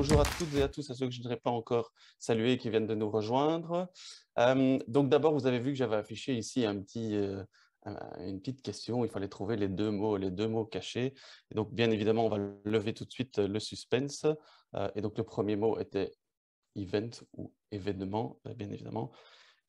bonjour à toutes et à tous, à ceux que je ne dirais pas encore saluer et qui viennent de nous rejoindre. Donc d'abord, vous avez vu que j'avais affiché ici une petite question. Il fallait trouver les deux mots cachés. Et donc bien évidemment, on va lever tout de suite le suspense. Et donc le premier mot était event ou événement, bien évidemment.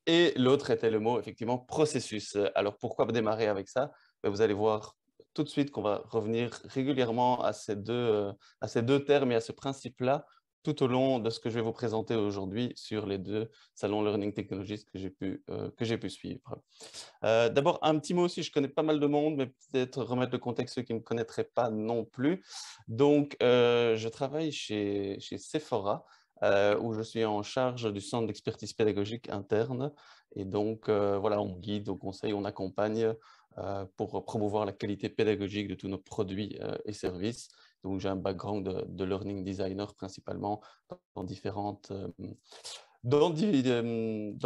Et l'autre était le mot, effectivement, processus. Alors, pourquoi démarrer avec ça? Vous allez voir tout de suite qu'on va revenir régulièrement à ces deux termes et à ce principe-là tout au long de ce que je vais vous présenter aujourd'hui sur les deux salons Learning Technologies que j'ai pu suivre. D'abord, un petit mot aussi, je connais pas mal de monde, mais peut-être remettre le contexte ceux qui ne me connaîtraient pas non plus. Donc, je travaille chez Sephora, où je suis en charge du centre d'expertise pédagogique interne. Et donc, voilà, on guide, on conseille, on accompagne pour promouvoir la qualité pédagogique de tous nos produits et services. Donc, j'ai un background de learning designer principalement dans dans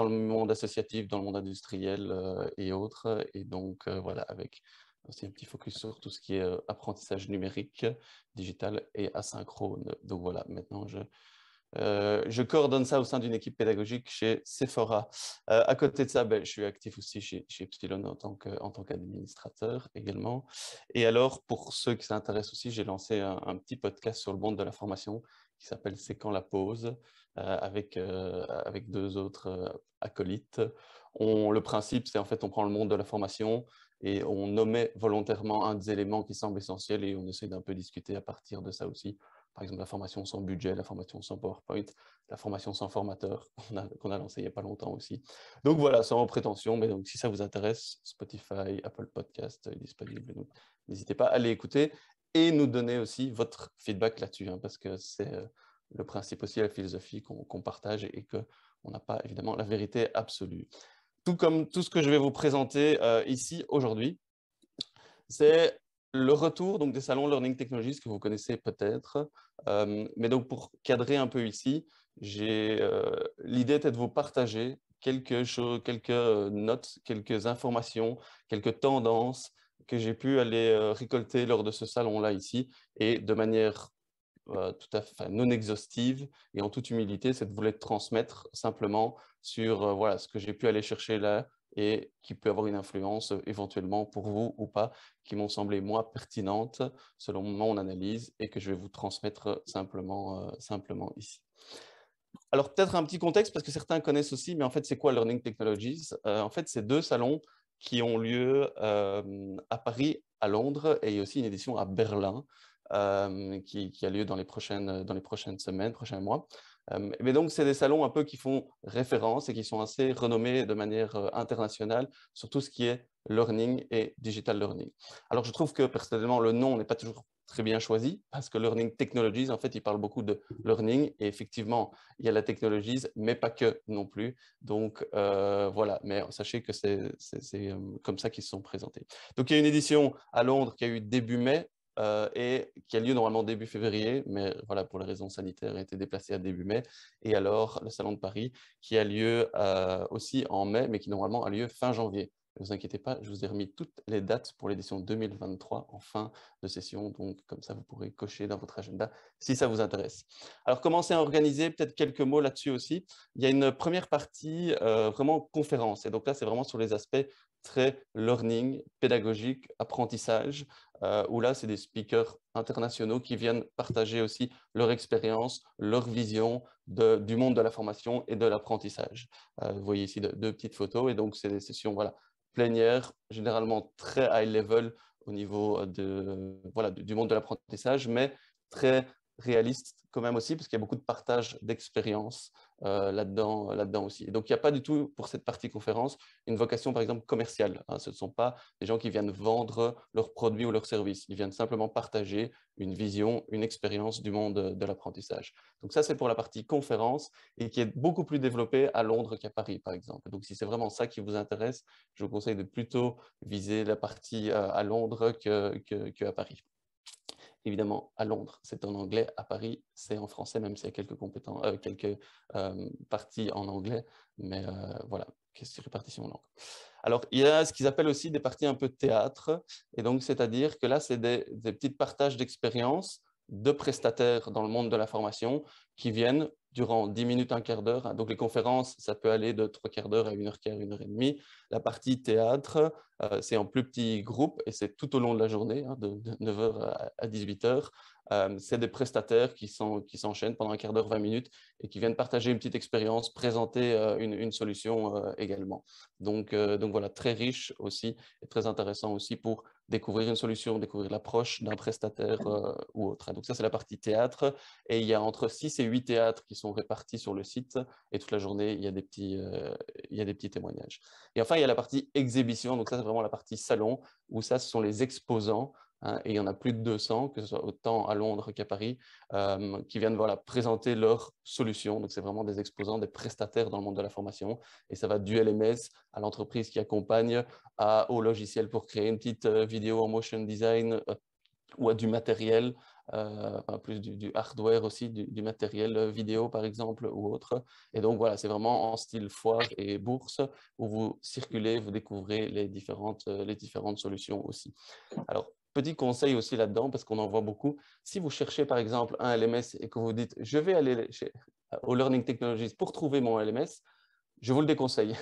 le monde associatif, dans le monde industriel et autres. Et donc, voilà, avec aussi un petit focus sur tout ce qui est apprentissage numérique, digital et asynchrone. Donc voilà, maintenant, je coordonne ça au sein d'une équipe pédagogique chez Sephora. À côté de ça, je suis actif aussi chez Epsilon en tant qu'administrateur également. Et alors, pour ceux qui s'intéressent aussi, j'ai lancé un petit podcast sur le monde de la formation qui s'appelle C'est quand la pause, avec deux autres acolytes. Le principe, c'est en fait, on prend le monde de la formation et on omet volontairement un des éléments qui semble essentiel et on essaie d'un peu discuter à partir de ça aussi. Par exemple, la formation sans budget, la formation sans PowerPoint, la formation sans formateur qu'on a lancé il n'y a pas longtemps aussi. Donc voilà, sans prétention, mais donc si ça vous intéresse, Spotify, Apple Podcast est disponible. N'hésitez pas à aller écouter et nous donner aussi votre feedback là-dessus, hein, parce que c'est le principe aussi, la philosophie qu'on partage et qu'on n'a pas évidemment la vérité absolue. Tout comme tout ce que je vais vous présenter ici aujourd'hui, c'est le retour donc, des salons Learning Technologies que vous connaissez peut-être. Mais donc, pour cadrer un peu ici, l'idée était de vous partager quelques choses, quelques notes, quelques informations, quelques tendances que j'ai pu aller récolter lors de ce salon-là ici et de manière tout à fait non exhaustive et en toute humilité, c'est de vous les transmettre simplement sur voilà, ce que j'ai pu aller chercher là et qui peut avoir une influence éventuellement pour vous ou pas, qui m'ont semblé moi pertinentes selon mon analyse et que je vais vous transmettre simplement ici. Alors peut-être un petit contexte parce que certains connaissent aussi, mais en fait c'est quoi Learning Technologies? En fait c'est deux salons qui ont lieu à Paris, à Londres et il y a aussi une édition à Berlin qui a lieu dans les prochaines semaines, prochains mois. Mais donc, c'est des salons un peu qui font référence et qui sont assez renommés de manière internationale sur tout ce qui est learning et digital learning. Alors, je trouve que personnellement, le nom n'est pas toujours très bien choisi parce que Learning Technologies, en fait, il parle beaucoup de learning et effectivement, il y a la technologies, mais pas que non plus. Donc, voilà, mais sachez que c'est comme ça qu'ils se sont présentés. Donc, il y a une édition à Londres qui a eu début mai, et qui a lieu normalement début février, mais voilà, pour les raisons sanitaires, a été déplacé à début mai. Et alors, le Salon de Paris, qui a lieu aussi en mai, mais qui normalement a lieu fin janvier. Ne vous inquiétez pas, je vous ai remis toutes les dates pour l'édition 2023 en fin de session, donc comme ça, vous pourrez cocher dans votre agenda si ça vous intéresse. Alors, comment c'est organisé? Peut-être quelques mots là-dessus aussi. Il y a une première partie vraiment conférence, et donc là, c'est vraiment sur les aspects très learning, pédagogique, apprentissage, où là, c'est des speakers internationaux qui viennent partager aussi leur expérience, leur vision du monde de la formation et de l'apprentissage. Vous voyez ici deux petites photos, et donc c'est des sessions voilà, plénières, généralement très high level au niveau voilà, du monde de l'apprentissage, mais très réaliste quand même aussi, parce qu'il y a beaucoup de partage d'expérience là-dedans aussi. Et donc, il n'y a pas du tout, pour cette partie conférence, une vocation, par exemple, commerciale. Hein. Ce ne sont pas des gens qui viennent vendre leurs produits ou leurs services. Ils viennent simplement partager une vision, une expérience du monde de l'apprentissage. Donc ça, c'est pour la partie conférence et qui est beaucoup plus développée à Londres qu'à Paris, par exemple. Donc, si c'est vraiment ça qui vous intéresse, je vous conseille de plutôt viser la partie à Londres qu'à Paris. Évidemment, à Londres, c'est en anglais. À Paris, c'est en français, même s'il y a quelques parties en anglais. Mais voilà, question répartition en langue. Alors, il y a ce qu'ils appellent aussi des parties un peu de théâtre. Et donc, c'est-à-dire que là, c'est des petits partages d'expériences de prestataires dans le monde de la formation qui viennent durant 10 minutes, un quart d'heure. Donc, les conférences, ça peut aller de 3/4 d'heure à 1h15, 1h30. La partie théâtre, c'est en plus petit groupe et c'est tout au long de la journée, de 9h à 18h. C'est des prestataires qui s'enchaînent pendant un quart d'heure, 20 minutes et qui viennent partager une petite expérience, présenter une solution également. Donc voilà, très riche aussi et très intéressant aussi pour découvrir une solution, découvrir l'approche d'un prestataire ou autre. Donc ça, c'est la partie théâtre. Et il y a entre 6 et 8 théâtres qui sont répartis sur le site. Et toute la journée, il y a des petits témoignages. Et enfin, il y a la partie exhibition. Donc ça, c'est vraiment la partie salon, où ça, ce sont les exposants. Et il y en a plus de 200, que ce soit autant à Londres qu'à Paris, qui viennent présenter leurs solutions. Donc c'est vraiment des exposants, des prestataires dans le monde de la formation. Et ça va du LMS à l'entreprise qui accompagne, au logiciel pour créer une petite vidéo en motion design ou à du matériel, plus du hardware aussi, du matériel vidéo par exemple ou autre. Et donc voilà, c'est vraiment en style foire et bourse où vous circulez, vous découvrez les différentes solutions aussi. Alors, petit conseil aussi là-dedans, parce qu'on en voit beaucoup, si vous cherchez par exemple un LMS et que vous dites « je vais aller au Learning Technologies pour trouver mon LMS », je vous le déconseille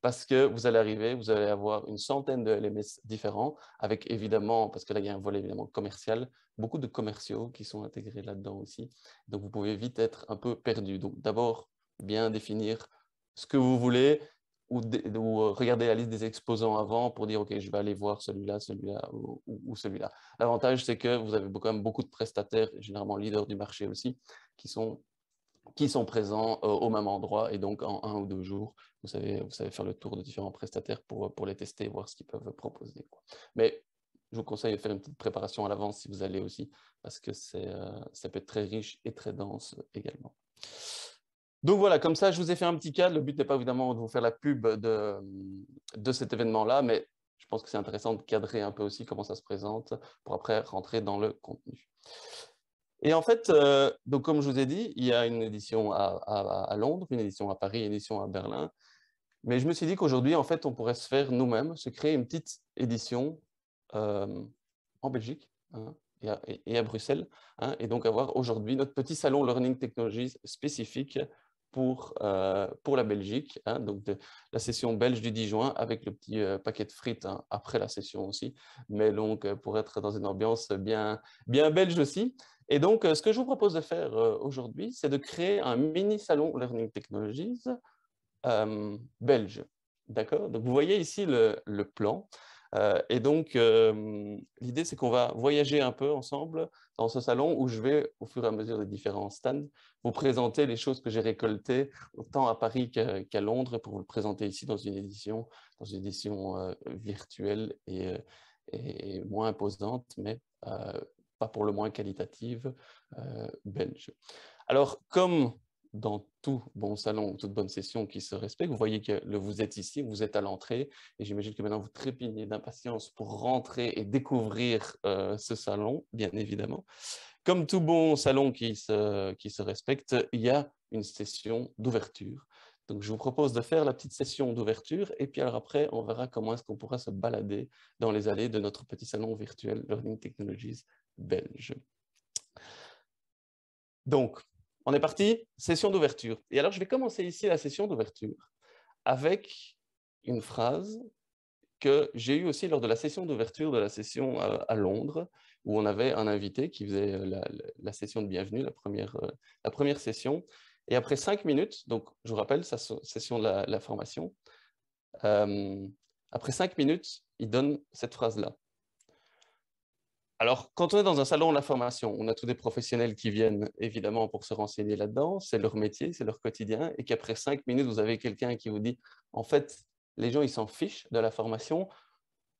parce que vous allez arriver, vous allez avoir une centaine de LMS différents avec évidemment, parce que là il y a un volet évidemment commercial, beaucoup de commerciaux qui sont intégrés là-dedans aussi. Donc vous pouvez vite être un peu perdu. Donc d'abord, bien définir ce que vous voulez ou regarder la liste des exposants avant pour dire ok, je vais aller voir celui-là, celui-là ou celui-là. L'avantage c'est que vous avez quand même beaucoup de prestataires, généralement leaders du marché aussi, qui sont présents au même endroit et donc en 1 ou 2 jours, vous savez faire le tour de différents prestataires pour les tester et voir ce qu'ils peuvent proposer. Mais je vous conseille de faire une petite préparation à l'avance si vous allez aussi, parce que ça peut être très riche et très dense également. Donc voilà, comme ça, je vous ai fait un petit cadre. Le but n'est pas évidemment de vous faire la pub de cet événement-là, mais je pense que c'est intéressant de cadrer un peu aussi comment ça se présente pour après rentrer dans le contenu. Et en fait, donc comme je vous ai dit, il y a une édition à Londres, une édition à Paris, une édition à Berlin. Mais je me suis dit qu'aujourd'hui, en fait, on pourrait se faire nous-mêmes, se créer une petite édition en Belgique et à Bruxelles. Et donc avoir aujourd'hui notre petit salon Learning Technologies spécifique pour la Belgique. Donc la session belge du 10 juin avec le petit paquet de frites après la session aussi. Mais donc pour être dans une ambiance bien belge aussi. Et donc, ce que je vous propose de faire aujourd'hui, c'est de créer un mini salon Learning Technologies belge. D'accord? Donc, vous voyez ici le plan. Et donc, l'idée, c'est qu'on va voyager un peu ensemble dans ce salon où je vais, au fur et à mesure des différents stands, vous présenter les choses que j'ai récoltées autant à Paris qu'à Londres pour vous le présenter ici dans une édition virtuelle et moins imposante, mais pas pour le moins qualitative, belge. Alors, comme dans tout bon salon, toute bonne session qui se respecte, vous voyez que vous êtes ici, vous êtes à l'entrée, et j'imagine que maintenant vous trépignez d'impatience pour rentrer et découvrir ce salon, bien évidemment. Comme tout bon salon qui se respecte, il y a une session d'ouverture. Donc, je vous propose de faire la petite session d'ouverture et puis alors après, on verra comment est-ce qu'on pourra se balader dans les allées de notre petit salon virtuel Learning Technologies belge. Donc, on est parti, session d'ouverture. Et alors, je vais commencer ici la session d'ouverture avec une phrase que j'ai eue aussi lors de la session d'ouverture de la session à Londres, où on avait un invité qui faisait la session de bienvenue, la première session. Et après 5 minutes, donc je vous rappelle, sa session de la formation, après 5 minutes, il donne cette phrase-là. Alors, quand on est dans un salon de la formation, on a tous des professionnels qui viennent évidemment pour se renseigner là-dedans, c'est leur métier, c'est leur quotidien, et qu'après 5 minutes, vous avez quelqu'un qui vous dit, en fait, les gens, ils s'en fichent de la formation,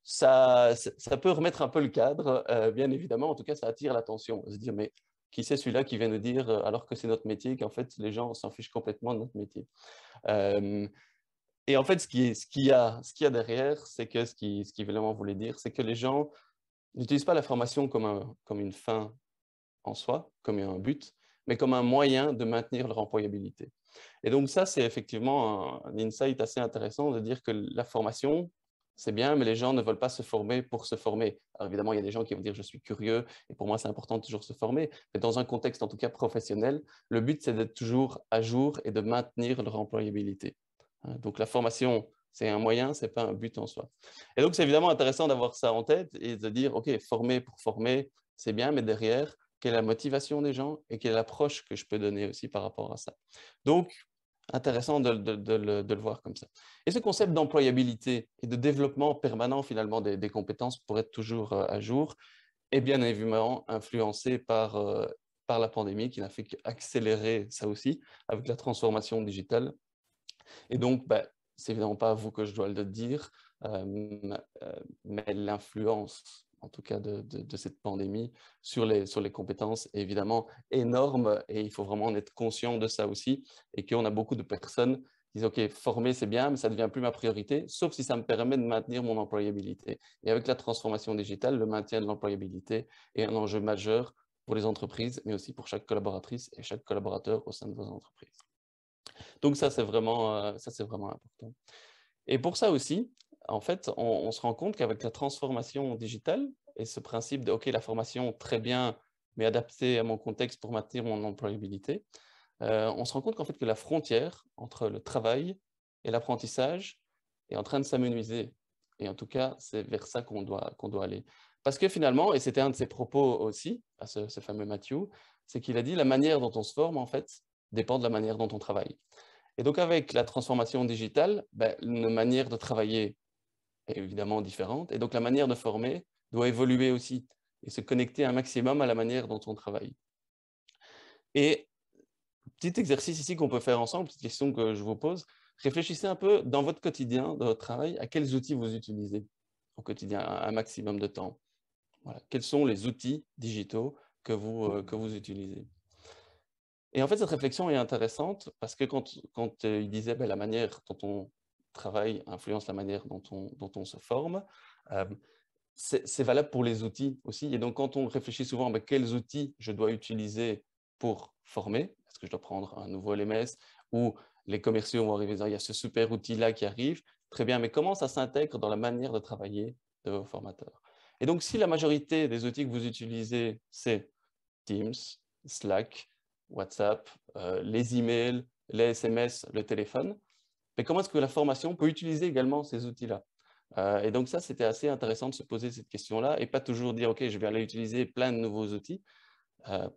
ça peut remettre un peu le cadre, bien évidemment, en tout cas, ça attire l'attention, se dire, mais qui c'est celui-là qui vient nous dire, alors que c'est notre métier, qu'en fait, les gens s'en fichent complètement de notre métier. Et en fait, ce qu'il y a derrière, c'est que ce qui vraiment voulait dire, c'est que les gens n'utilisent pas la formation comme une fin en soi, comme un but, mais comme un moyen de maintenir leur employabilité. Et donc ça, c'est effectivement un insight assez intéressant de dire que la formation, c'est bien, mais les gens ne veulent pas se former pour se former. Alors évidemment, il y a des gens qui vont dire je suis curieux et pour moi c'est important de toujours se former, mais dans un contexte en tout cas professionnel, le but c'est d'être toujours à jour et de maintenir leur employabilité. Donc la formation, c'est un moyen, c'est pas un but en soi. Et donc c'est évidemment intéressant d'avoir ça en tête et de dire ok, former pour former, c'est bien, mais derrière, quelle est la motivation des gens et quelle est l'approche que je peux donner aussi par rapport à ça. Donc, intéressant de le voir comme ça. Et ce concept d'employabilité et de développement permanent finalement des compétences pour être toujours à jour est bien évidemment influencé par la pandémie qui n'a fait qu'accélérer ça aussi avec la transformation digitale. Et donc, bah, c'est évidemment pas à vous que je dois le dire, mais l'influence, en tout cas, de cette pandémie sur les compétences est évidemment énorme et il faut vraiment en être conscient de ça aussi et qu'on a beaucoup de personnes qui disent « Ok, former, c'est bien, mais ça ne devient plus ma priorité, sauf si ça me permet de maintenir mon employabilité. » Et avec la transformation digitale, le maintien de l'employabilité est un enjeu majeur pour les entreprises, mais aussi pour chaque collaboratrice et chaque collaborateur au sein de vos entreprises. Donc ça, c'est vraiment important. Et pour ça aussi, en fait, on se rend compte qu'avec la transformation digitale et ce principe de, OK, la formation, très bien, mais adaptée à mon contexte pour maintenir mon employabilité, on se rend compte qu'en fait, que la frontière entre le travail et l'apprentissage est en train de s'amenuiser. Et en tout cas, c'est vers ça qu'on doit aller. Parce que finalement, et c'était un de ses propos aussi, à ce fameux Matthew, c'est qu'il a dit la manière dont on se forme, en fait, dépend de la manière dont on travaille. Et donc, avec la transformation digitale, ben, nos manières de travailler est évidemment différente. Et donc, la manière de former doit évoluer aussi et se connecter un maximum à la manière dont on travaille. Et petit exercice ici qu'on peut faire ensemble, petite question que je vous pose, réfléchissez un peu dans votre quotidien, dans votre travail, à quels outils vous utilisez au quotidien, un maximum de temps. Voilà. Quels sont les outils digitaux que vous utilisez? Et en fait, cette réflexion est intéressante parce que quand il disait ben, la manière dont on travaille influence la manière dont on se forme, euh, c'est valable pour les outils aussi. Et donc, quand on réfléchit souvent à ben, quels outils je dois utiliser pour former, est-ce que je dois prendre un nouveau LMS ou les commerciaux vont arriver et dire il y a ce super outil-là qui arrive, très bien, mais comment ça s'intègre dans la manière de travailler de vos formateurs? Et donc, si la majorité des outils que vous utilisez, c'est Teams, Slack, WhatsApp, les emails, les SMS, le téléphone. Mais comment est-ce que la formation peut utiliser également ces outils-là? Et donc ça, c'était assez intéressant de se poser cette question-là et pas toujours dire, OK, je vais aller utiliser plein de nouveaux outils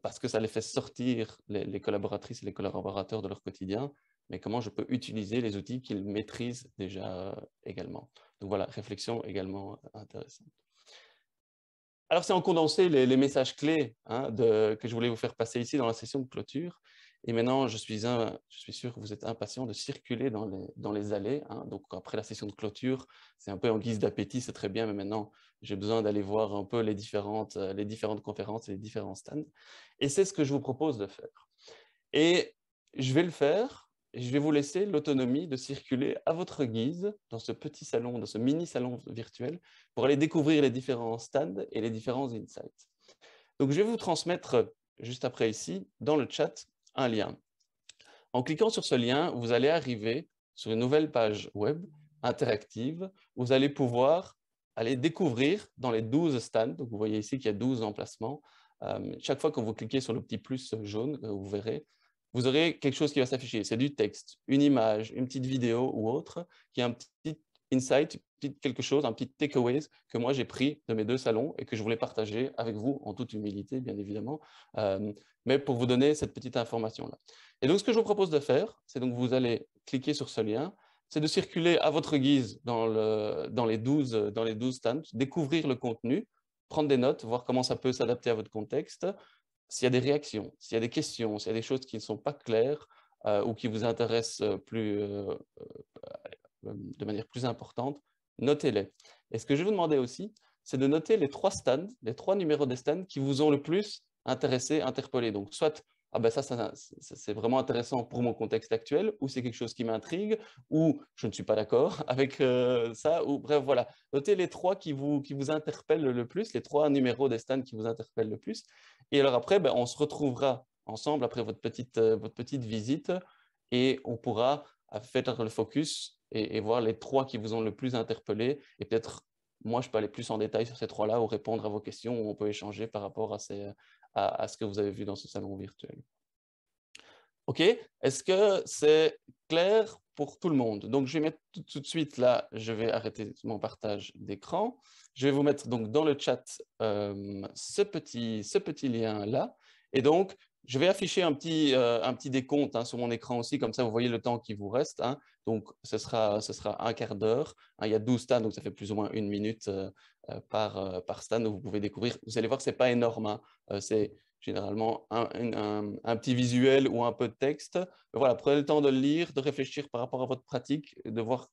parce que ça les fait sortir les collaboratrices et les collaborateurs de leur quotidien, mais comment je peux utiliser les outils qu'ils maîtrisent déjà également. Donc voilà, réflexion également intéressante. Alors, c'est en condensé les messages clés hein, que je voulais vous faire passer ici dans la session de clôture. Et maintenant, je suis sûr que vous êtes impatient de circuler dans les allées. Hein. Donc, après la session de clôture, c'est un peu en guise d'appétit, c'est très bien, mais maintenant, j'ai besoin d'aller voir un peu les différentes conférences et les différents stands. Et c'est ce que je vous propose de faire. Et je vais le faire. Je vais vous laisser l'autonomie de circuler à votre guise dans ce petit salon, dans ce mini salon virtuel, pour aller découvrir les différents stands et les différents insights. Donc, je vais vous transmettre juste après ici, dans le chat, un lien. En cliquant sur ce lien, vous allez arriver sur une nouvelle page web interactive où vous allez pouvoir aller découvrir dans les 12 stands. Donc, vous voyez ici qu'il y a 12 emplacements. Chaque fois que vous cliquez sur le petit plus jaune, vous verrez, vous aurez quelque chose qui va s'afficher. C'est du texte, une image, une petite vidéo ou autre, qui est un petit insight, quelque chose, un petit takeaway que moi j'ai pris de mes 2 salons et que je voulais partager avec vous en toute humilité, bien évidemment, mais pour vous donner cette petite information-là. Et donc, ce que je vous propose de faire, c'est donc vous allez cliquer sur ce lien, c'est de circuler à votre guise dans les 12 stands, découvrir le contenu, prendre des notes, voir comment ça peut s'adapter à votre contexte, s'il y a des réactions, s'il y a des questions, s'il y a des choses qui ne sont pas claires ou qui vous intéressent de manière plus importante, notez-les. Et ce que je vais vous demander aussi, c'est de noter les 3 stands, les 3 numéros des stands qui vous ont le plus intéressé, interpellé. Donc, soit ah ben ça c'est vraiment intéressant pour mon contexte actuel, ou c'est quelque chose qui m'intrigue, ou je ne suis pas d'accord avec ça, ou bref, voilà. Notez les 3 qui vous interpellent le plus, les 3 numéros des stands qui vous interpellent le plus. Et alors après, ben, on se retrouvera ensemble après votre petite visite et on pourra faire le focus et voir les 3 qui vous ont le plus interpellé. Et peut-être, moi, je peux aller plus en détail sur ces 3-là ou répondre à vos questions, ou on peut échanger par rapport à ce que vous avez vu dans ce salon virtuel. OK, est-ce que c'est clair pour tout le monde? Donc, je vais mettre tout de suite là, je vais arrêter mon partage d'écran. Je vais vous mettre donc dans le chat ce petit lien-là. Et donc, je vais afficher un petit décompte hein, sur mon écran aussi, comme ça vous voyez le temps qui vous reste. Hein. Donc, ce sera un quart d'heure. Hein, il y a 12 stands, donc ça fait plus ou moins 1 minute par stand où vous pouvez découvrir. Vous allez voir que ce n'est pas énorme. Hein. C'est généralement un petit visuel ou un peu de texte. Mais voilà, prenez le temps de le lire, de réfléchir par rapport à votre pratique, de voir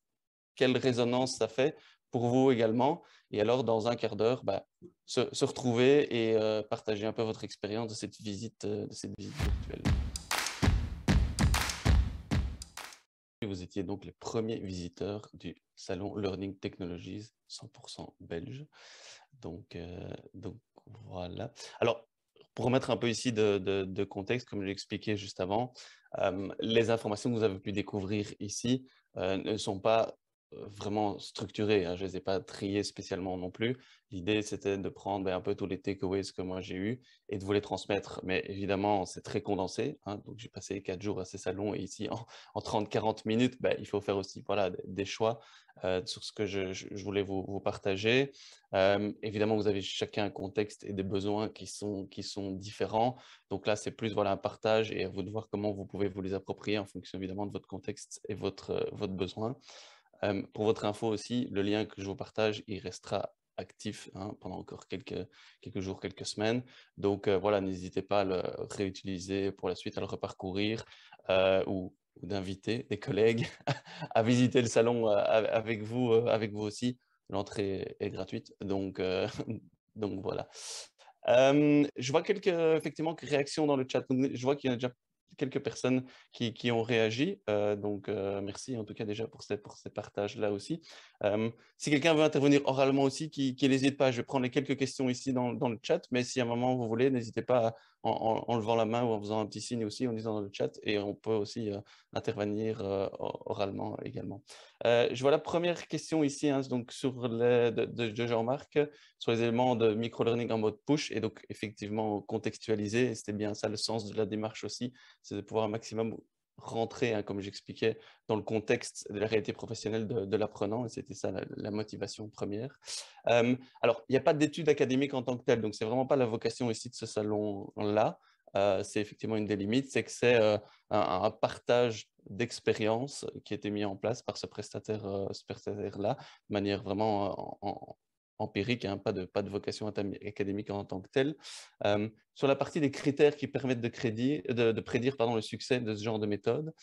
quelle résonance ça fait pour vous également. Et alors, dans un quart d'heure, se retrouver et partager un peu votre expérience de cette visite virtuelle. Vous étiez donc les premiers visiteurs du salon Learning Technologies 100% belge. Donc voilà. Alors, pour remettre un peu ici de contexte, comme je l'ai expliqué juste avant, les informations que vous avez pu découvrir ici ne sont pas vraiment structurées. Hein. Je ne les ai pas triées spécialement non plus. L'idée, c'était de prendre un peu tous les takeaways que moi j'ai eus et de vous les transmettre. Mais évidemment, c'est très condensé. Hein. Donc, j'ai passé 4 jours à ces salons et ici, en 30-40 minutes, il faut faire aussi voilà, des choix sur ce que je voulais vous partager. Évidemment, vous avez chacun un contexte et des besoins qui sont différents. Donc là, c'est plus voilà, un partage et à vous de voir comment vous pouvez vous les approprier en fonction évidemment de votre contexte et votre besoin. Pour votre info aussi, le lien que je vous partage, il restera actif hein, pendant encore quelques jours, quelques semaines. Donc voilà, n'hésitez pas à le réutiliser pour la suite, à le reparcourir ou d'inviter des collègues à visiter le salon avec vous aussi. L'entrée est gratuite, donc, donc voilà. Je vois effectivement, réactions dans le chat. Donc, je vois qu'il y a déjà quelques personnes qui ont réagi. Donc, merci en tout cas déjà pour ces partages-là aussi. Si quelqu'un veut intervenir oralement aussi, qui n'hésite pas, je vais prendre les quelques questions ici dans le chat, mais si à un moment vous voulez, n'hésitez pas en levant la main ou en faisant un petit signe aussi, en disant dans le chat, et on peut aussi intervenir oralement également. Je vois la première question ici, hein, donc sur de Jean-Marc, sur les éléments de micro-learning en mode push, et donc effectivement contextualiser, et c'était bien ça le sens de la démarche aussi, c'est de pouvoir un maximum rentrer, hein, comme j'expliquais, dans le contexte de la réalité professionnelle de l'apprenant, et c'était ça la motivation première. Alors, il n'y a pas d'études académiques en tant que telles, donc c'est vraiment pas la vocation ici de ce salon-là. C'est effectivement une des limites, c'est que c'est un partage d'expérience qui a été mis en place par ce prestataire-là, de manière vraiment empirique, hein, pas de vocation académique en tant que telle. Sur la partie des critères qui permettent de prédire le succès de ce genre de méthode,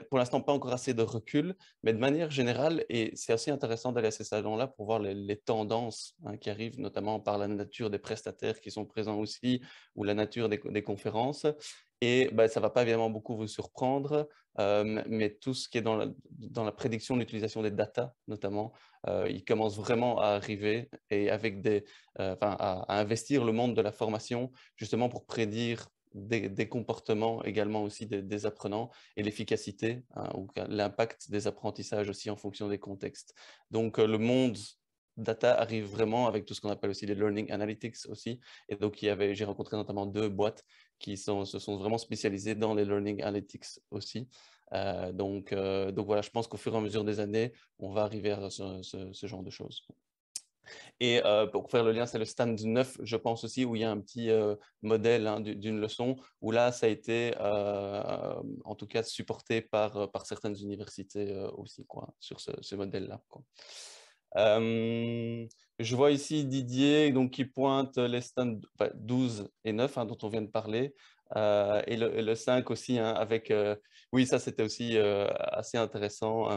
pour l'instant, pas encore assez de recul, mais de manière générale, et c'est assez intéressant d'aller à ces salons-là pour voir les tendances hein, qui arrivent, notamment par la nature des prestataires qui sont présents aussi, ou la nature des conférences. Et ça ne va pas évidemment beaucoup vous surprendre, mais tout ce qui est dans la prédiction de l'utilisation des data, notamment, il commence vraiment à arriver et avec à investir le monde de la formation justement pour prédire des comportements également aussi des apprenants et l'efficacité hein, ou l'impact des apprentissages aussi en fonction des contextes. Donc le monde data arrive vraiment avec tout ce qu'on appelle aussi les learning analytics aussi. Et donc j'ai rencontré notamment 2 boîtes qui se sont vraiment spécialisées dans les learning analytics aussi. Donc voilà, je pense qu'au fur et à mesure des années, on va arriver à ce genre de choses. Et pour faire le lien, c'est le stand 9, je pense aussi, où il y a un petit modèle hein, d'une leçon, où là, ça a été en tout cas supporté par certaines universités aussi, quoi, sur ce modèle-là. Je vois ici Didier donc, qui pointe les stands 12 et 9 hein, dont on vient de parler, et le 5 aussi, hein, avec... oui, ça c'était aussi assez intéressant,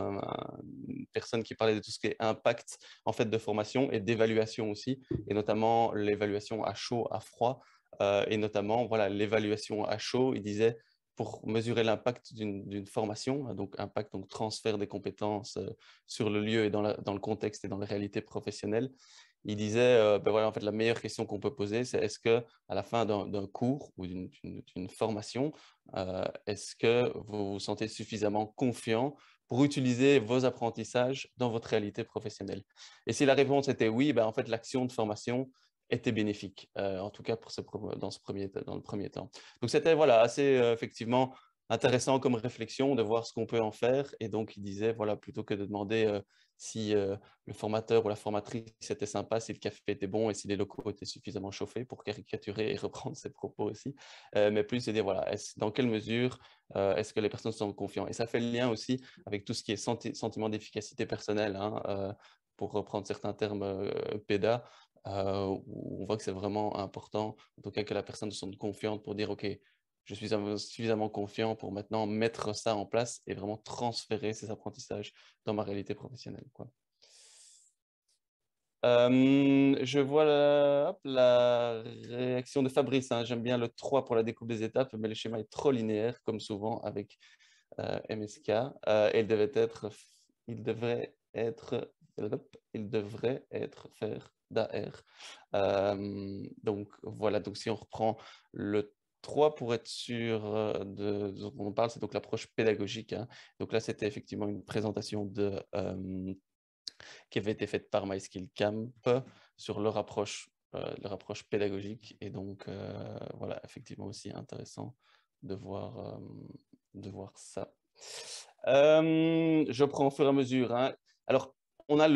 une personne qui parlait de tout ce qui est impact en fait, de formation et d'évaluation aussi, et notamment l'évaluation à chaud, à froid, et notamment voilà l'évaluation à chaud, il disait pour mesurer l'impact d'une formation, donc impact, donc transfert des compétences sur le lieu et dans le contexte et dans les réalités professionnelles. Il disait, voilà, en fait, la meilleure question qu'on peut poser, c'est est-ce que à la fin d'un cours ou d'une formation, est-ce que vous vous sentez suffisamment confiant pour utiliser vos apprentissages dans votre réalité professionnelle? Et si la réponse était oui, ben, en fait, l'action de formation était bénéfique, en tout cas dans le premier temps. Donc, c'était voilà, assez effectivement intéressant comme réflexion de voir ce qu'on peut en faire. Et donc, il disait, voilà, plutôt que de demander si le formateur ou la formatrice était sympa, si le café était bon et si les locaux étaient suffisamment chauffés, pour caricaturer et reprendre ses propos aussi, mais plus c'est dire, voilà, dans quelle mesure est-ce que les personnes sont confiantes. Et ça fait le lien aussi avec tout ce qui est sentiment d'efficacité personnelle, hein, pour reprendre certains termes PEDA, où on voit que c'est vraiment important, en tout cas que la personne se sente confiante pour dire, OK, je suis suffisamment confiant pour maintenant mettre ça en place et vraiment transférer ces apprentissages dans ma réalité professionnelle, quoi. Je vois la réaction de Fabrice, hein. J'aime bien le 3 pour la découpe des étapes, mais le schéma est trop linéaire, comme souvent avec MSK. Et il devrait être, il devrait être faire d'AR. Donc voilà, donc si on reprend le 3 pour être sûr de ce dont on parle, c'est donc l'approche pédagogique, hein. Donc là, c'était effectivement une présentation qui avait été faite par MySkillCamp sur leur approche pédagogique. Et donc, voilà, effectivement aussi intéressant de voir ça. Je prends au fur et à mesure, hein. Alors, on a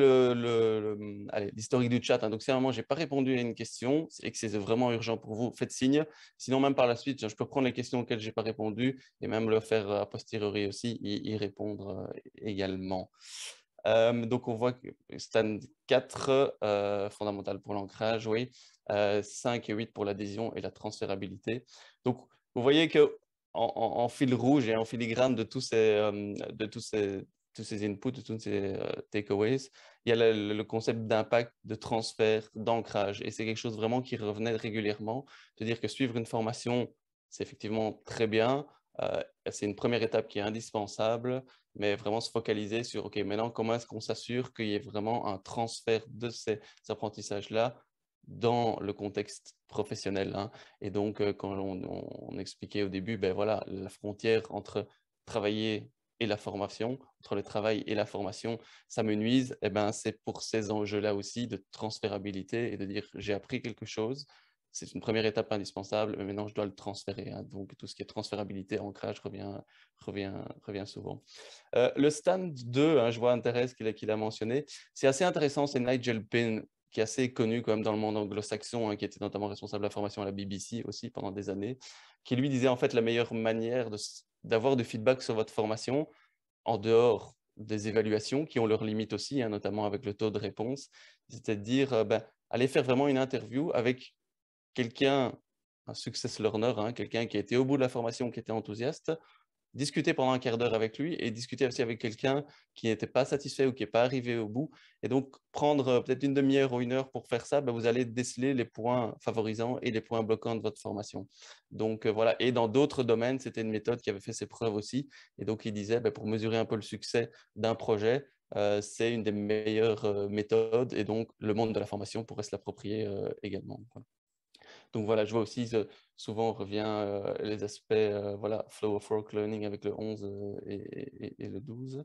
l'historique du chat, hein. Donc, si à un moment, je n'ai pas répondu à une question et que c'est vraiment urgent pour vous, faites signe. Sinon, même par la suite, je peux prendre les questions auxquelles je n'ai pas répondu et même le faire a posteriori aussi, y répondre également. Donc, on voit que stand 4, fondamental pour l'ancrage, oui. 5 et 8 pour l'adhésion et la transférabilité. Donc, vous voyez que en fil rouge et en filigrane de tous ces inputs, de tous ces takeaways, il y a le concept d'impact, de transfert, d'ancrage. Et c'est quelque chose vraiment qui revenait régulièrement, de dire que suivre une formation, c'est effectivement très bien. C'est une première étape qui est indispensable, mais vraiment se focaliser sur, OK, maintenant, comment est-ce qu'on s'assure qu'il y ait vraiment un transfert de ces apprentissages-là dans le contexte professionnel, hein. Et donc, quand on expliquait au début, ben voilà, la frontière entre travailler et la formation, entre le travail et la formation, ça me nuise, et ben, c'est pour ces enjeux-là aussi de transférabilité et de dire, j'ai appris quelque chose, c'est une première étape indispensable, mais maintenant je dois le transférer, hein. Donc, tout ce qui est transférabilité, ancrage revient souvent. Le stand 2, hein, je vois Thérèse qu'il a mentionné, c'est assez intéressant, c'est Nigel Payne, qui est assez connu quand même dans le monde anglo-saxon, hein, qui était notamment responsable de la formation à la BBC aussi pendant des années, qui lui disait en fait la meilleure manière d'avoir du feedback sur votre formation, en dehors des évaluations qui ont leurs limites aussi, hein, notamment avec le taux de réponse, c'était de dire, allez faire vraiment une interview avec quelqu'un, un success learner, hein, quelqu'un qui a été au bout de la formation, qui était enthousiaste, discuter pendant un quart d'heure avec lui et discuter aussi avec quelqu'un qui n'était pas satisfait ou qui n'est pas arrivé au bout. Et donc, prendre peut-être une demi-heure ou une heure pour faire ça, vous allez déceler les points favorisants et les points bloquants de votre formation. Donc, voilà. Et dans d'autres domaines, c'était une méthode qui avait fait ses preuves aussi. Et donc, il disait, pour mesurer un peu le succès d'un projet, c'est une des meilleures méthodes. Et donc, le monde de la formation pourrait se l'approprier également, quoi. Donc voilà, je vois aussi souvent on revient les aspects voilà, flow of work learning avec le 11 et le 12.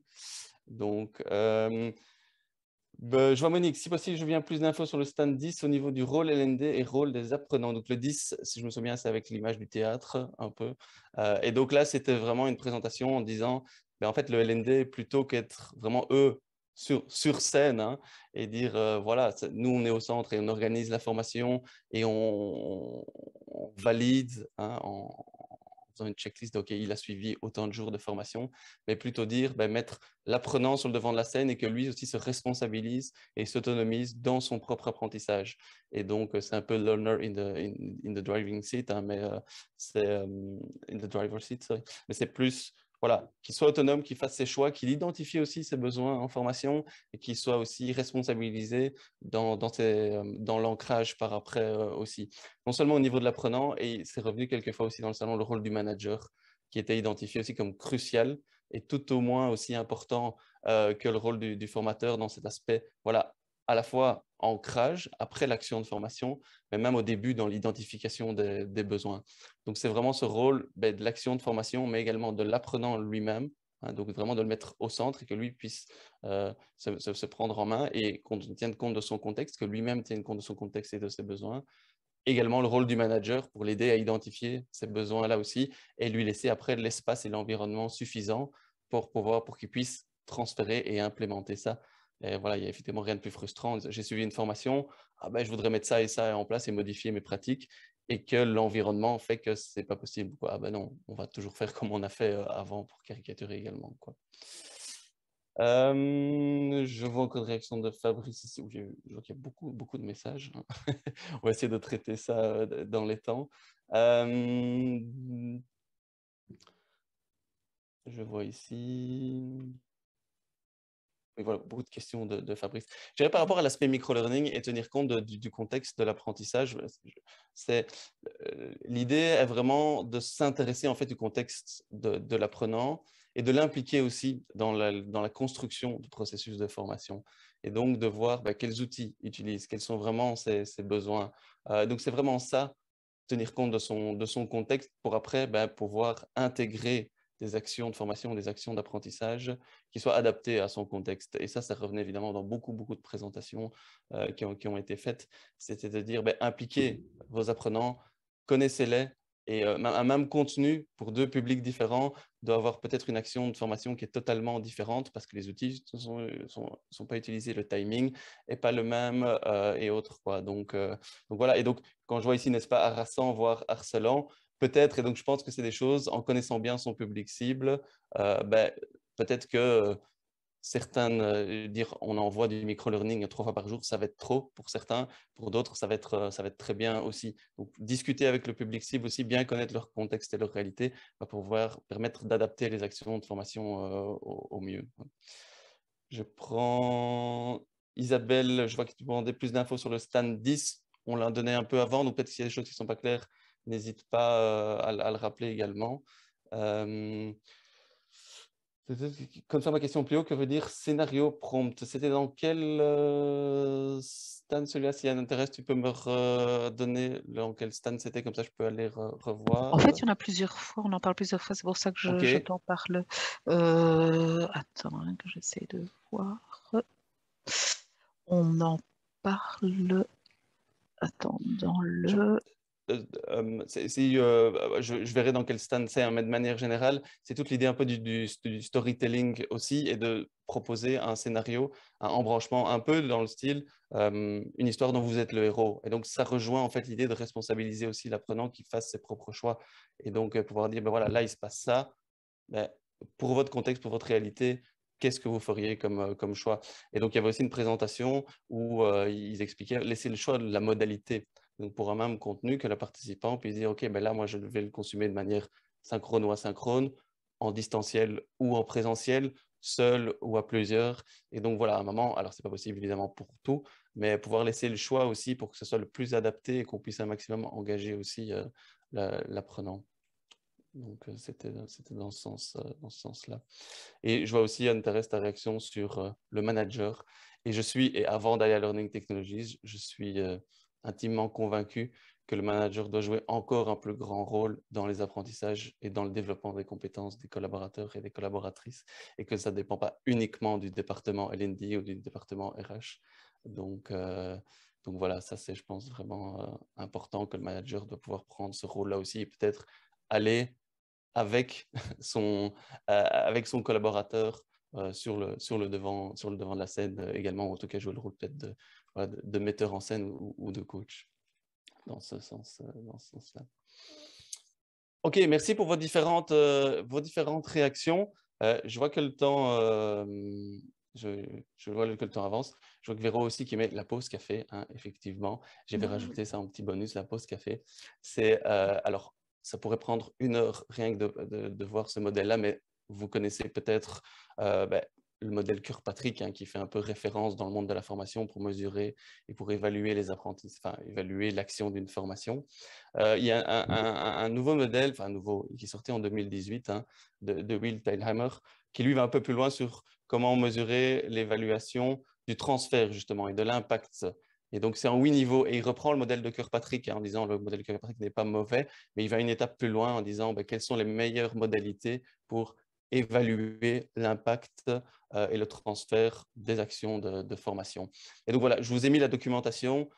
Donc, je vois Monique, si possible, je viens plus d'infos sur le stand 10 au niveau du rôle LND et rôle des apprenants. Donc le 10, si je me souviens, c'est avec l'image du théâtre un peu. Et donc là, c'était vraiment une présentation en disant, en fait, le LND, plutôt qu'être vraiment eux sur scène, hein, et dire, voilà, nous, on est au centre et on organise la formation et on valide, hein, en faisant une checklist, OK, il a suivi autant de jours de formation, mais plutôt dire, mettre l'apprenant sur le devant de la scène et que lui aussi se responsabilise et s'autonomise dans son propre apprentissage. Et donc, c'est un peu learner in the driving seat, hein, mais c'est in the driver's seat, sorry. Mais c'est plus, voilà, qu'il soit autonome, qu'il fasse ses choix, qu'il identifie aussi ses besoins en formation et qu'il soit aussi responsabilisé dans l'ancrage par après aussi. Non seulement au niveau de l'apprenant, et c'est revenu quelquefois aussi dans le salon, le rôle du manager, qui était identifié aussi comme crucial et tout au moins aussi important que le rôle du formateur dans cet aspect, voilà, à la fois ancrage après l'action de formation, mais même au début dans l'identification des besoins. Donc, c'est vraiment ce rôle de l'action de formation, mais également de l'apprenant lui-même hein, donc vraiment de le mettre au centre et que lui puisse se prendre en main et qu'on tienne compte de son contexte, que lui-même tienne compte de son contexte et de ses besoins. Également le rôle du manager pour l'aider à identifier ces besoins-là aussi et lui laisser après l'espace et l'environnement suffisant pour qu'il puisse transférer et implémenter ça. Et voilà, il n'y a effectivement rien de plus frustrant. J'ai suivi une formation, ah ben, je voudrais mettre ça et ça en place et modifier mes pratiques et que l'environnement fait que ce n'est pas possible, quoi. Ah ben non, on va toujours faire comme on a fait avant pour caricaturer également, quoi. Je vois encore une réaction de Fabrice ici, où je vois qu'il y a beaucoup de messages, hein. On va essayer de traiter ça dans les temps. Je vois ici... Oui, voilà, beaucoup de questions de Fabrice. Je dirais par rapport à l'aspect micro-learning et tenir compte du contexte de l'apprentissage, l'idée est vraiment de s'intéresser en fait du contexte de l'apprenant et de l'impliquer aussi dans la construction du processus de formation. Et donc de voir quels outils il utilise, quels sont vraiment ses besoins. Donc c'est vraiment ça, tenir compte de son contexte pour après pouvoir intégrer des actions de formation, des actions d'apprentissage qui soient adaptées à son contexte. Et ça revenait évidemment dans beaucoup de présentations qui ont été faites. C'était de dire, impliquez vos apprenants, connaissez-les, et un même contenu pour deux publics différents doit avoir peut-être une action de formation qui est totalement différente parce que les outils ne sont pas utilisés, le timing n'est pas le même et autres, quoi. Donc voilà, et donc quand je vois ici, n'est-ce pas, harassant, voire harcelant, peut-être, et donc je pense que c'est des choses, en connaissant bien son public cible, peut-être que certaines, dire on envoie du micro-learning 3 fois par jour, ça va être trop pour certains, pour d'autres, ça va être très bien aussi. Donc, discuter avec le public cible aussi, bien connaître leur contexte et leur réalité, va pouvoir permettre d'adapter les actions de formation au mieux. Je prends Isabelle, je vois que tu demandais plus d'infos sur le stand 10. On l'a donné un peu avant, donc peut-être s'il y a des choses qui ne sont pas claires, n'hésite pas à le rappeler également. Comme ça, ma question plus haut, que veut dire scénario prompt? C'était dans quel stand celui-là? S'il y a un intérêt, tu peux me redonner dans quel stand c'était, comme ça je peux aller revoir. En fait, il y en a plusieurs fois, on en parle plusieurs fois, c'est pour ça que Ok. je t'en parle. Attends, hein, que j'essaie de voir. On en parle. Attends, dans Je, le. je verrai dans quel stand c'est, hein, mais de manière générale, c'est toute l'idée un peu du storytelling aussi et de proposer un scénario, un embranchement un peu dans le style une histoire dont vous êtes le héros. Et donc, ça rejoint en fait l'idée de responsabiliser aussi l'apprenant qui fasse ses propres choix et donc pouvoir dire, voilà, là, il se passe ça, ben, pour votre contexte, pour votre réalité, qu'est-ce que vous feriez comme choix? Et donc, il y avait aussi une présentation où ils expliquaient, laisser le choix de la modalité. Donc, pour un même contenu, que le participant puisse dire, OK, ben là, moi, je vais le consommer de manière synchrone ou asynchrone, en distanciel ou en présentiel, seul ou à plusieurs. Et donc, voilà, à un moment, alors, c'est pas possible évidemment pour tout, mais pouvoir laisser le choix aussi pour que ce soit le plus adapté et qu'on puisse un maximum engager aussi l'apprenant. Donc, c'était dans ce sens-là. Et je vois aussi, Anne-Thérèse, ta réaction sur le manager. Et avant d'aller à Learning Technologies, je suis intimement convaincu que le manager doit jouer encore un plus grand rôle dans les apprentissages et dans le développement des compétences des collaborateurs et des collaboratrices, et que ça ne dépend pas uniquement du département L&D ou du département RH. Donc voilà, ça c'est, je pense, vraiment important, que le manager doit pouvoir prendre ce rôle-là aussi et peut-être aller avec avec son collaborateur sur le devant de la scène également, ou en tout cas jouer le rôle peut-être de metteur en scène ou de coach dans ce sens-là. Ok, merci pour vos différentes réactions. Je vois que le temps, je vois que le temps avance. Je vois que Véro aussi qui met la pause café, hein, effectivement. J'ai rajouter ça en petit bonus, la pause café. Alors, ça pourrait prendre 1 heure rien que de voir ce modèle-là, mais vous connaissez peut-être le modèle Kirkpatrick, hein, qui fait un peu référence dans le monde de la formation pour mesurer et pour évaluer les apprentis, enfin évaluer l'action d'une formation. Il y a un nouveau modèle, enfin nouveau, qui est sorti en 2018, hein, de Will Teilheimer, qui lui va un peu plus loin sur comment mesurer l'évaluation du transfert justement et de l'impact. Et donc, c'est en 8 niveaux. Et il reprend le modèle de Kirkpatrick, hein, en disant que le modèle de Kirkpatrick n'est pas mauvais, mais il va une étape plus loin en disant quelles sont les meilleures modalités pour évaluer l'impact et le transfert des actions de formation. Et donc voilà, je vous ai mis la documentation.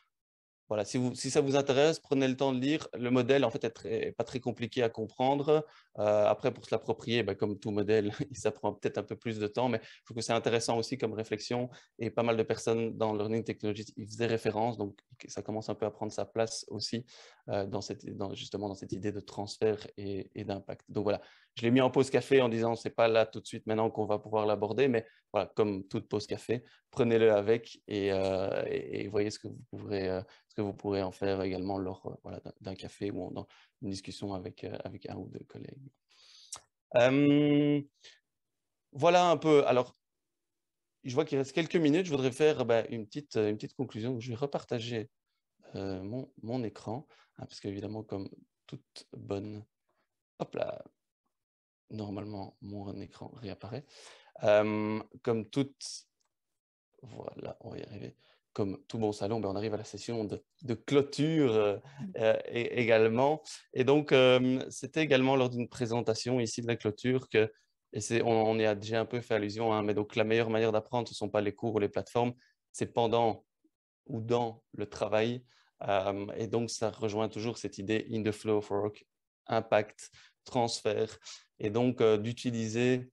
Voilà, si ça vous intéresse, prenez le temps de lire. Le modèle, en fait, est pas très compliqué à comprendre. Après, pour se l'approprier, comme tout modèle, ça prend peut-être un peu plus de temps, mais je trouve que c'est intéressant aussi comme réflexion. Et pas mal de personnes dans Learning Technologies y faisaient référence, donc ça commence un peu à prendre sa place aussi justement dans cette idée de transfert et d'impact. Donc voilà, je l'ai mis en pause café en disant, c'est pas là tout de suite maintenant qu'on va pouvoir l'aborder, mais voilà, comme toute pause café, prenez-le avec et voyez ce que vous pourrez en faire également lors voilà, d'un café ou dans une discussion avec un ou deux collègues. Voilà un peu. Alors, je vois qu'il reste quelques minutes. Je voudrais faire une petite conclusion. Je vais repartager mon écran, parce qu'évidemment, comme toute bonne... Hop là, normalement, mon écran réapparaît. Comme toute... Voilà, on va y arriver. Comme tout bon salon, on arrive à la session de clôture également. Et donc, c'était également lors d'une présentation ici de la clôture que, et on y a déjà un peu fait allusion, hein, mais donc la meilleure manière d'apprendre, ce ne sont pas les cours ou les plateformes, c'est pendant ou dans le travail. Et donc, ça rejoint toujours cette idée in the flow of work, impact, transfert, et donc d'utiliser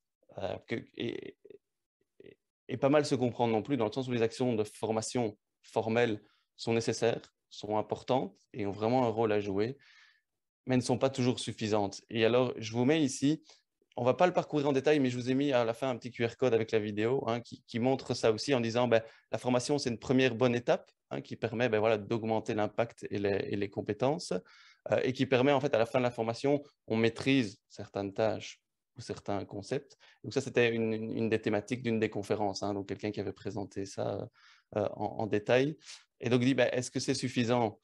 et pas mal se comprendre non plus, dans le sens où les actions de formation formelle sont nécessaires, sont importantes et ont vraiment un rôle à jouer, mais ne sont pas toujours suffisantes. Et alors, je vous mets ici, on ne va pas le parcourir en détail, mais je vous ai mis à la fin un petit QR code avec la vidéo qui montre ça aussi en disant la formation, c'est une première bonne étape qui permet voilà, d'augmenter l'impact et les compétences et qui permet en fait à la fin de la formation, on maîtrise certaines tâches ou certains concepts. Donc ça, c'était une des thématiques d'une des conférences, donc quelqu'un qui avait présenté ça en détail. Et donc, il dit, est-ce que c'est suffisant?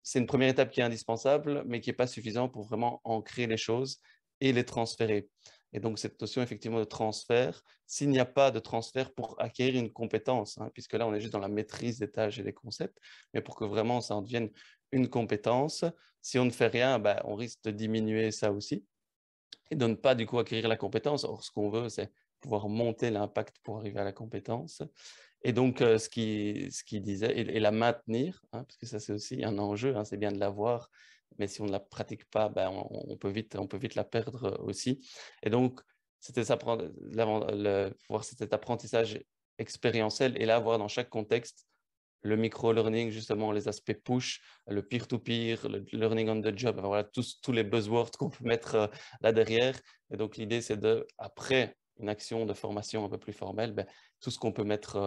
C'est une première étape qui est indispensable, mais qui n'est pas suffisante pour vraiment ancrer les choses et les transférer. Et donc, cette notion effectivement de transfert, s'il n'y a pas de transfert pour acquérir une compétence, puisque là, on est juste dans la maîtrise des tâches et des concepts, mais pour que vraiment ça en devienne une compétence, si on ne fait rien, on risque de diminuer ça aussi et de ne pas du coup acquérir la compétence. Or, ce qu'on veut, c'est pouvoir monter l'impact pour arriver à la compétence. Et donc, ce qu'il disait, et la maintenir, parce que ça, c'est aussi un enjeu, c'est bien de l'avoir, mais si on ne la pratique pas, on peut vite la perdre aussi. Et donc, c'était ça, voir cet apprentissage expérientiel et là, voir dans chaque contexte le micro-learning, justement, les aspects push, le peer-to-peer, le learning on the job, voilà, tous les buzzwords qu'on peut mettre là derrière. Et donc, l'idée, c'est après une action de formation un peu plus formelle, tout ce qu'on peut mettre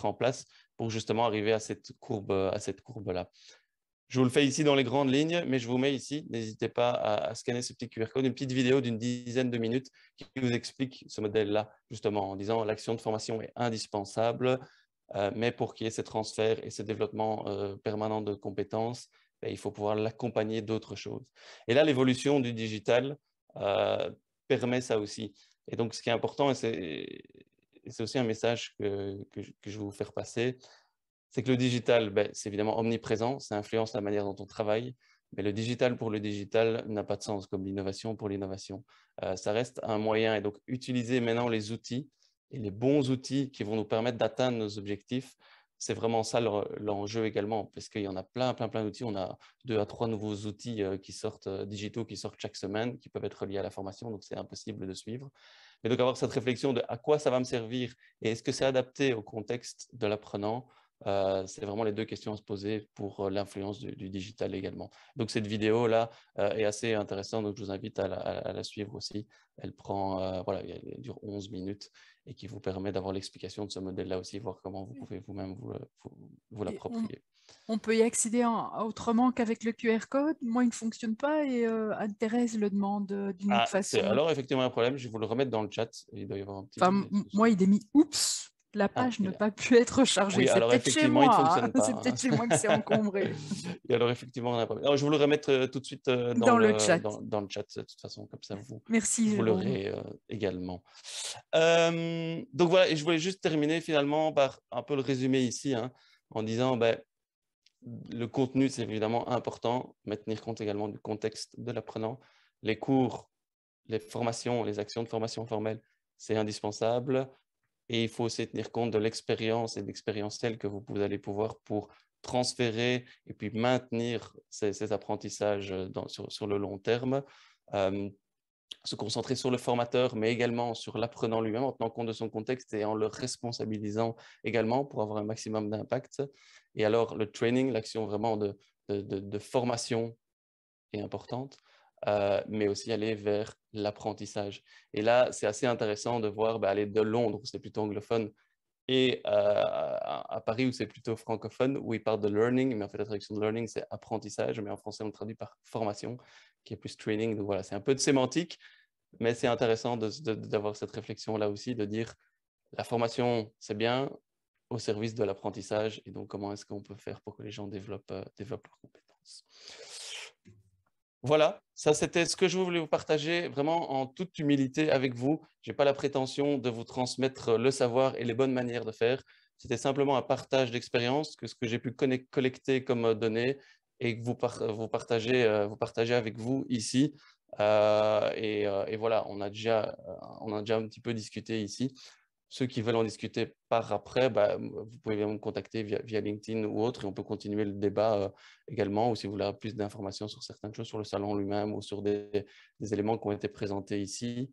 en place pour justement arriver à cette courbe-là. Je vous le fais ici dans les grandes lignes, mais je vous mets ici, n'hésitez pas à scanner ce petit QR code, une petite vidéo d'une dizaine de minutes qui vous explique ce modèle-là, justement, en disant l'action de formation est indispensable, mais pour qu'il y ait ces transferts et ce développement permanent de compétences, il faut pouvoir l'accompagner d'autres choses. Et là, l'évolution du digital permet ça aussi. Et donc, ce qui est important, et c'est aussi un message que je vais vous faire passer, c'est que le digital, c'est évidemment omniprésent, ça influence la manière dont on travaille, mais le digital pour le digital n'a pas de sens comme l'innovation pour l'innovation. Ça reste un moyen et donc utiliser maintenant les outils et les bons outils qui vont nous permettre d'atteindre nos objectifs, c'est vraiment ça l'enjeu également, parce qu'il y en a plein d'outils. On a 2 à 3 nouveaux outils qui sortent, digitaux, qui sortent chaque semaine, qui peuvent être liés à la formation, donc c'est impossible de suivre. Mais donc avoir cette réflexion de à quoi ça va me servir et est-ce que c'est adapté au contexte de l'apprenant, c'est vraiment les 2 questions à se poser pour l'influence du digital également. Donc cette vidéo-là est assez intéressante, donc je vous invite à la suivre aussi. Elle prend, voilà, elle dure 11 minutes et qui vous permet d'avoir l'explication de ce modèle-là aussi, voir comment vous pouvez vous-même vous l'approprier. On peut y accéder autrement qu'avec le QR code. Moi, il ne fonctionne pas et Anne-Thérèse le demande d'une autre façon. Alors, effectivement, un problème, je vais vous le remettre dans le chat. Il doit y avoir un petit... moi, il est mis « Oups !» La page n'a pas pu être chargée. Oui, c'est peut-être chez moi. Il ne fonctionne pas. C'est peut-être chez moi que c'est encombré. Et alors, effectivement, on a pas... Alors, je vais vous le remettre tout de suite dans le chat. Dans le chat, de toute façon, comme ça, Merci, vous l'aurez également. Donc, voilà, et je voulais juste terminer finalement par un peu le résumé ici, en disant, le contenu, c'est évidemment important, mais tenir compte également du contexte de l'apprenant. Les cours les formations, les actions de formation formelle, c'est indispensable. Et il faut aussi tenir compte de l'expérience et de l'expérientiel que vous allez pouvoir pour transférer et puis maintenir ces apprentissages sur le long terme. Se concentrer sur le formateur, mais également sur l'apprenant lui-même en tenant compte de son contexte et en le responsabilisant également pour avoir un maximum d'impact. Et alors, le training, l'action vraiment de formation est importante, mais aussi aller vers l'apprentissage. Et là, c'est assez intéressant de voir aller de Londres, où c'est plutôt anglophone, et à Paris, où c'est plutôt francophone, où ils parlent de learning, mais en fait, la traduction de learning, c'est apprentissage, mais en français, on le traduit par formation, qui est plus training. Donc voilà, c'est un peu de sémantique, mais c'est intéressant d'avoir cette réflexion-là aussi, de dire la formation, c'est bien, au service de l'apprentissage, et donc comment est-ce qu'on peut faire pour que les gens développent leurs compétences. Voilà, ça c'était ce que je voulais vous partager vraiment en toute humilité avec vous. Je n'ai pas la prétention de vous transmettre le savoir et les bonnes manières de faire. C'était simplement un partage d'expérience, que ce que j'ai pu collecter comme données et que vous partagez avec vous ici. Et voilà, on a déjà un petit peu discuté ici. Ceux qui veulent en discuter par après, vous pouvez me contacter via LinkedIn ou autre et on peut continuer le débat également, ou si vous voulez avoir plus d'informations sur certaines choses, sur le salon lui-même ou sur des éléments qui ont été présentés ici.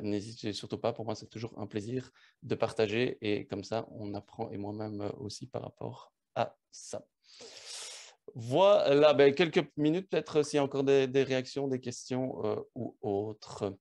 N'hésitez surtout pas, pour moi c'est toujours un plaisir de partager et comme ça on apprend et moi-même aussi par rapport à ça. Voilà, quelques minutes peut-être s'il y a encore des réactions, des questions ou autres.